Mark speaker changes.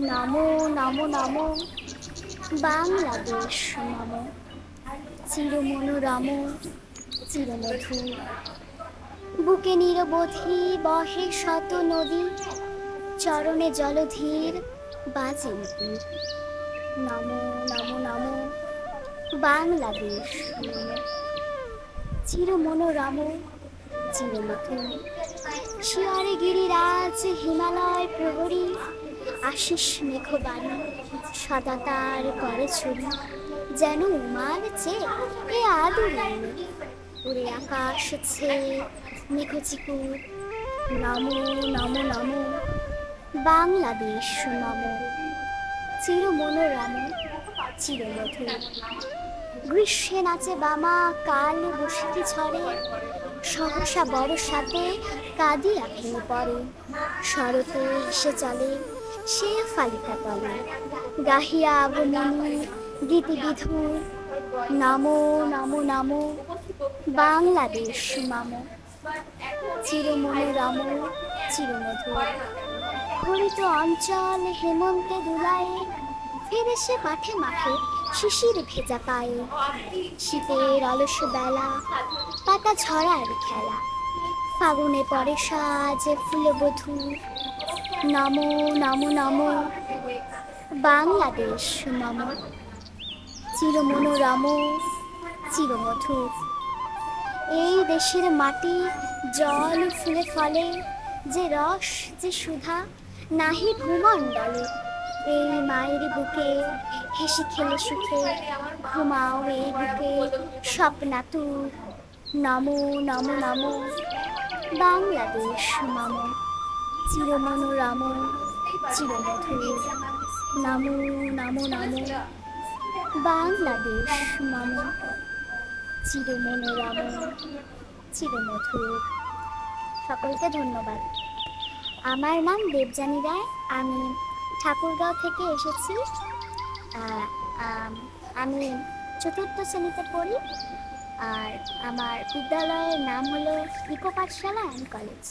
Speaker 1: নমো নমো নমো বাংলাদেশ নমো চিরমনোরম চিরমধুর বুকে নিরবধি বহে শত নদী চরণে জলধীর বাজে উপুর নমো নমো নমো বাংলাদেশ নমো চিরমনোরম চিরমধুর শিয়রে গিরিরাজ হিমালয় প্রহরী আশিস মেঘবাণী সদা তার করে ছুরি যেন উমার চেয়ে এ আদুরে উড়ে আকাশ ছেয়ে মেঘচিকুর নমো নমো নমো বাংলাদেশ নমো চিরমনোরম চিরমধুর গ্রীষ্মে নাচে বামা কাল বসিতে ছড়ে সহসা বর্ষাতে কাঁদিয়া ভেঙে পড়ে শরতে এসে চলে সে ফালিকা তলে গাহিয়া আগমনী গীতিবিধুর নমো নমো নমো বাংলাদেশ নমো চিরমনোরম চিরমধুর হরিত অঞ্চল হেমন্তে দুলায়ে ফিরে সে মাঠে মাঠে শিশির ভেজা পায়ে শীতের অলস বেলা পাতা ঝরার খেলা ফাগুনে পরে সাজে ফুলবধূ নমো নমো নমো বাংলাদেশ নমো চিরমনোরম চিরমধুর এই দেশের মাটি জল ফুলে ফলে যে রস যে সুধা নাহি ভূমণ্ডলে এই মায়ের বুকে হেসে খেলে সুখে ঘুমাও এই বুকে স্বপ্নাতুর নমো নমো নমো বাংলাদেশ নমো চিরমনোরম চিরমধুর নমো নমো নমো বাংলাদেশ নমো চিরমনোরম চিরমধুর। সকলকে ধন্যবাদ। আমার নাম দেবযানী রায়, আমি ঠাকুরগাঁও থেকে এসেছি। আমি চতুর্থ শ্রেণীতে পড়ি, আর আমার বিদ্যালয়ের নাম হলো ইকো পাঠশালা অ্যান্ড কলেজ।